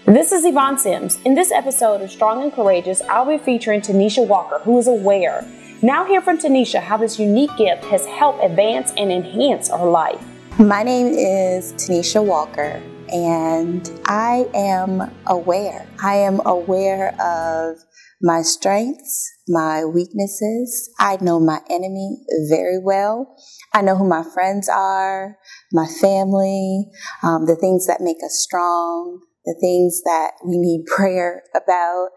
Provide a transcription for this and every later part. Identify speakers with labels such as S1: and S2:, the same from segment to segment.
S1: This is Yvonne Sims. In this episode of Strong and Courageous, I'll be featuring Tanisha Walker, who is aware. Now hear from Tanisha how this unique gift has helped advance and enhance her life.
S2: My name is Tanisha Walker, and I am aware. I am aware of my strengths, my weaknesses. I know my enemy very well. I know who my friends are, my family, the things that make us strong, the things that we need prayer about.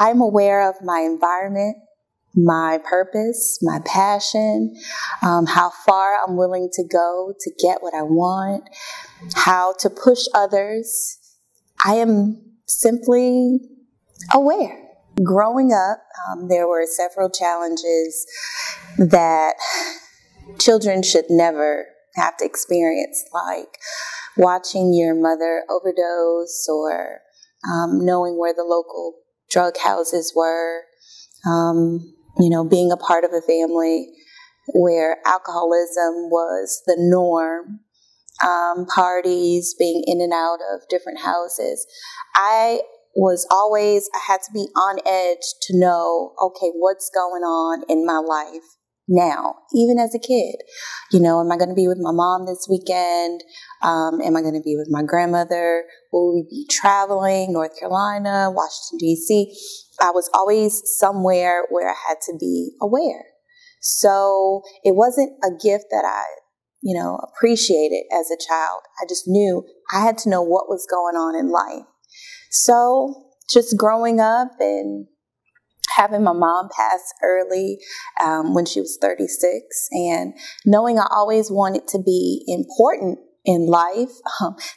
S2: I'm aware of my environment, my purpose, my passion, how far I'm willing to go to get what I want, how to push others. I am simply aware. Growing up, there were several challenges that children should never have to experience, like watching your mother overdose or knowing where the local drug houses were, being a part of a family where alcoholism was the norm, parties, being in and out of different houses. I had to be on edge to know, okay, what's going on in my life now, even as a kid. Am I going to be with my mom this weekend? Am I going to be with my grandmother? Will we be traveling? North Carolina, Washington, D.C.? I was always somewhere where I had to be aware. So it wasn't a gift that I, appreciated as a child. I just knew I had to know what was going on in life. So just growing up and having my mom pass early when she was 36, and knowing I always wanted to be important in life.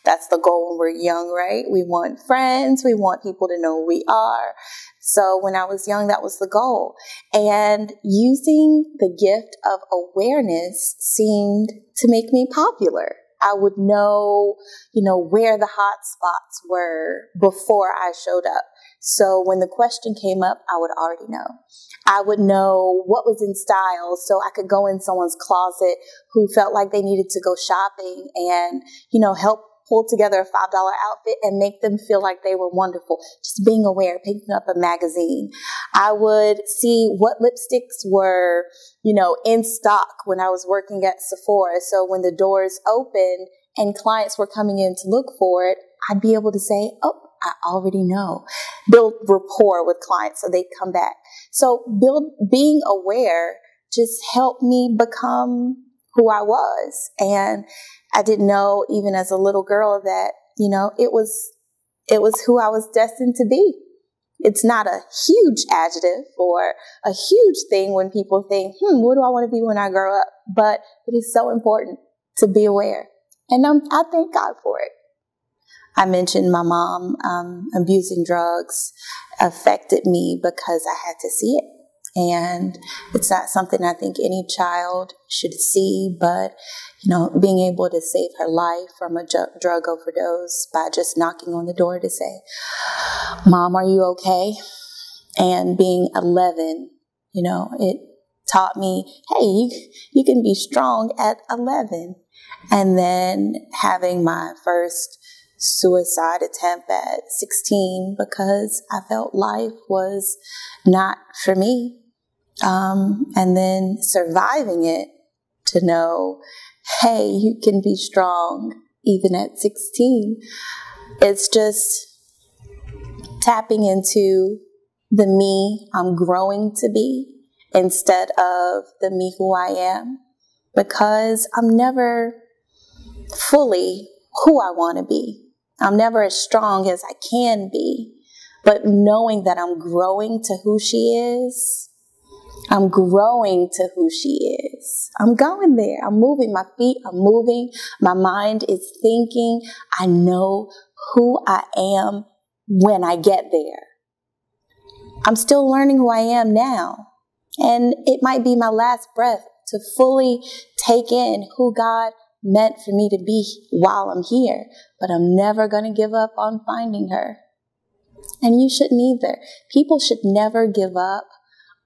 S2: That's the goal when we're young, right? We want friends. We want people to know who we are. So when I was young, that was the goal. And using the gift of awareness seemed to make me popular. I would know, where the hot spots were before I showed up. So when the question came up, I would already know. I would know what was in style, so I could go in someone's closet who felt like they needed to go shopping and, help pull together a $5 outfit and make them feel like they were wonderful. Just being aware, picking up a magazine. I would see what lipsticks were, in stock when I was working at Sephora. So when the doors opened and clients were coming in to look for it, I'd be able to say, oh, I already know. Build rapport with clients so they'd come back. So being aware just helped me become who I was. And I didn't know, even as a little girl, that, it was who I was destined to be. It's not a huge adjective or a huge thing when people think, what do I want to be when I grow up? But it is so important to be aware. And I thank God for it. I mentioned my mom abusing drugs affected me because I had to see it. And it's not something I think any child should see, but, being able to save her life from a drug overdose by just knocking on the door to say, Mom, are you okay? And being 11, it taught me, hey, you can be strong at 11. And then having my first suicide attempt at 16 because I felt life was not for me. And then surviving it to know, hey, you can be strong even at 16. It's just tapping into the me I'm growing to be instead of the me who I am, because I'm never fully who I want to be. I'm never as strong as I can be, but knowing that I'm growing to who she is, I'm growing to who she is. I'm going there. I'm moving. My feet are moving. My mind is thinking. I know who I am when I get there. I'm still learning who I am now. And it might be my last breath to fully take in who God meant for me to be while I'm here. But I'm never going to give up on finding her. And you shouldn't either. People should never give up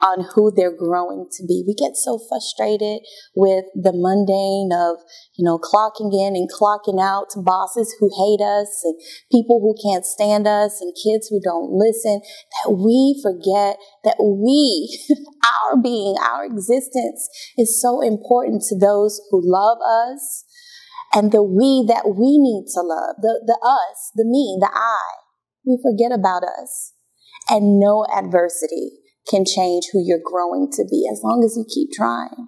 S2: on who they're growing to be. We get so frustrated with the mundane of, clocking in and clocking out, to bosses who hate us and people who can't stand us and kids who don't listen, that we forget that our being, our existence is so important to those who love us, and the we that we need to love, the us, the me, the I. We forget about us. And no adversity can change who you're growing to be as long as you keep trying.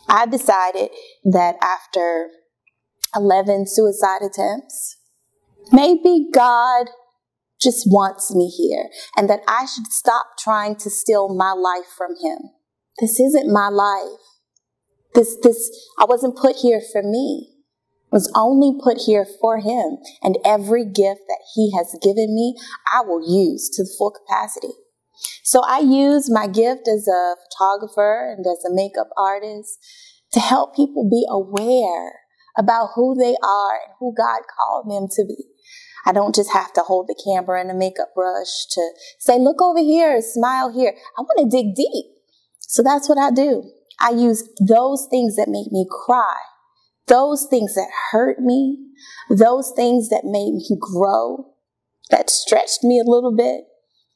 S2: I decided that after 11 suicide attempts, maybe God just wants me here and that I should stop trying to steal my life from him. This isn't my life. I wasn't put here for me. I was only put here for him, and every gift that he has given me, I will use to the full capacity. So I use my gift as a photographer and as a makeup artist to help people be aware about who they are and who God called them to be. I don't just have to hold the camera and a makeup brush to say, look over here, smile here. I want to dig deep. So that's what I do. I use those things that make me cry, those things that hurt me, those things that made me grow, that stretched me a little bit.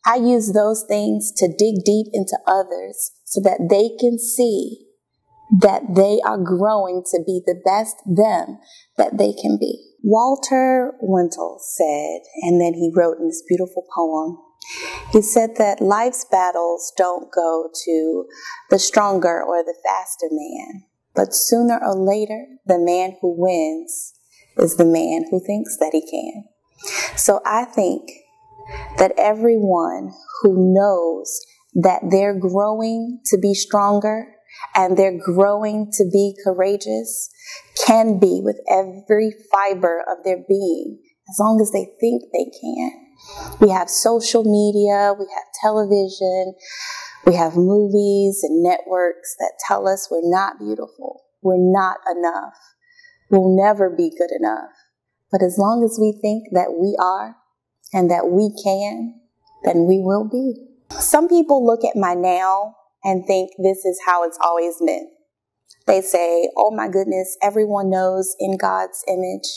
S2: I use those things to dig deep into others so that they can see that they are growing to be the best them that they can be. Walter Wintle said, and then he wrote in this beautiful poem, he said that life's battles don't go to the stronger or the faster man, but sooner or later, the man who wins is the man who thinks that he can. So I think that everyone who knows that they're growing to be stronger and they're growing to be courageous can be with every fiber of their being, as long as they think they can. We have social media, we have television, we have movies and networks that tell us we're not beautiful, we're not enough, we'll never be good enough. But as long as we think that we are and that we can, then we will be. Some people look at my now and think this is how it's always been. They say, oh my goodness, everyone knows in God's image.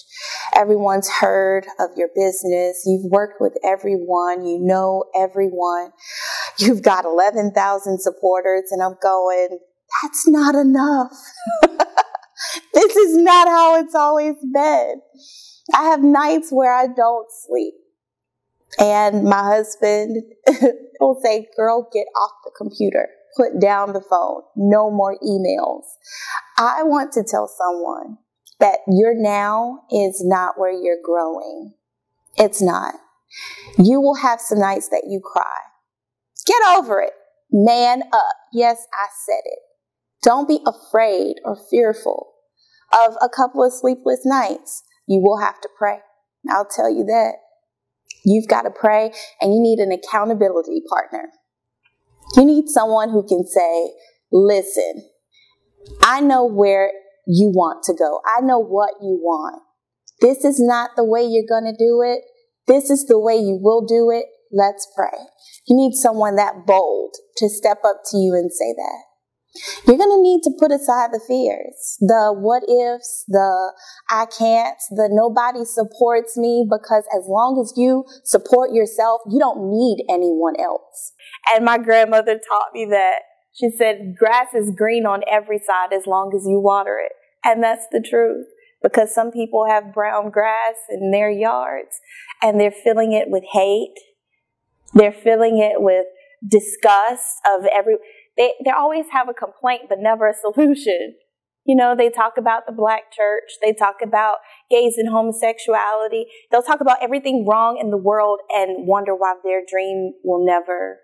S2: Everyone's heard of your business. You've worked with everyone. You know everyone. You've got 11,000 supporters. And I'm going, that's not enough. This is not how it's always been. I have nights where I don't sleep. And my husband will say, girl, get off the computer. Put down the phone. No more emails. I want to tell someone that your now is not where you're growing. It's not. You will have some nights that you cry. Get over it. Man up. Yes, I said it. Don't be afraid or fearful of a couple of sleepless nights. You will have to pray. I'll tell you that. You've got to pray, and you need an accountability partner. You need someone who can say, listen, I know where you want to go. I know what you want. This is not the way you're going to do it. This is the way you will do it. Let's pray. You need someone that bold to step up to you and say that. You're going to need to put aside the fears, the what ifs, the I can't, the nobody supports me, because as long as you support yourself, you don't need anyone else. And my grandmother taught me that. She said, grass is green on every side as long as you water it. And that's the truth, because some people have brown grass in their yards and they're filling it with hate. They're filling it with disgust of They always have a complaint, but never a solution. You know, they talk about the black church. They talk about gays and homosexuality. They'll talk about everything wrong in the world and wonder why their dream will never,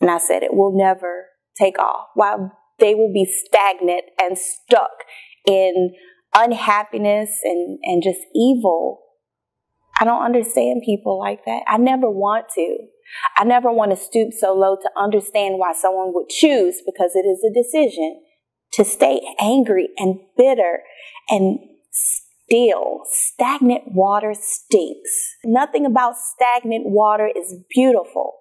S2: and I said it, will never take off. Why they will be stagnant and stuck in unhappiness and just evil. I don't understand people like that. I never want to. I never want to stoop so low to understand why someone would choose, because it is a decision, to stay angry and bitter and still. Stagnant water stinks. Nothing about stagnant water is beautiful.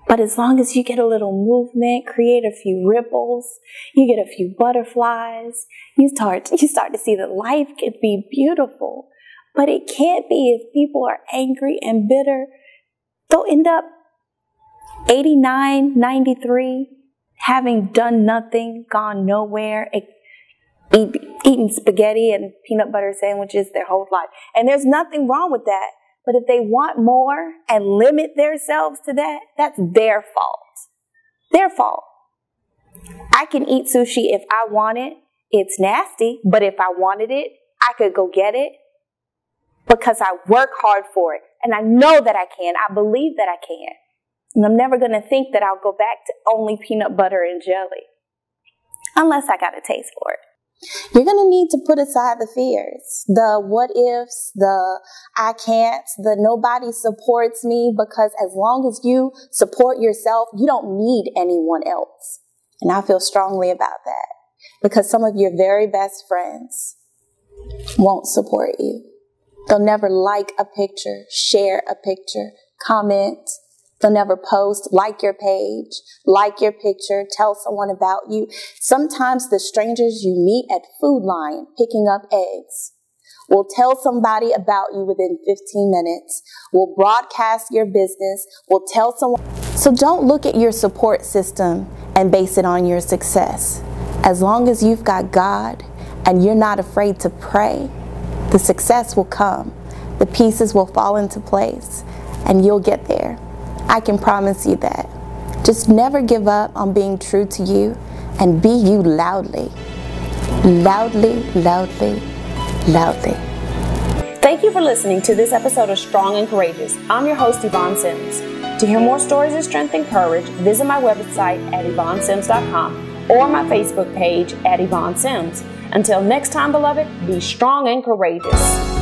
S2: But as long as you get a little movement, create a few ripples, you get a few butterflies, you start to see that life can be beautiful. But it can't be if people are angry and bitter. They'll end up 89, 93, having done nothing, gone nowhere, eating spaghetti and peanut butter sandwiches their whole life. And there's nothing wrong with that. But if they want more and limit themselves to that, that's their fault. Their fault. I can eat sushi if I want it. It's nasty, but if I wanted it, I could go get it because I work hard for it. And I know that I can. I believe that I can. And I'm never going to think that I'll go back to only peanut butter and jelly unless I got a taste for it.
S3: You're going to need to put aside the fears, the what ifs, the I can't, the nobody supports me, because as long as you support yourself, you don't need anyone else. And I feel strongly about that because some of your very best friends won't support you. They'll never like a picture, share a picture, comment. They'll never post, like your page, like your picture, tell someone about you. Sometimes the strangers you meet at Food Lion picking up eggs will tell somebody about you within 15 minutes, will broadcast your business, will tell someone. So don't look at your support system and base it on your success. As long as you've got God and you're not afraid to pray, the success will come. The pieces will fall into place and you'll get there. I can promise you that. Just never give up on being true to you and be you loudly. Loudly, loudly, loudly.
S1: Thank you for listening to this episode of Strong and Courageous. I'm your host, Yvonne Sims. To hear more stories of strength and courage, visit my website at YvonneSims.com or my Facebook page at Yvonne Sims. Until next time, beloved, be strong and courageous.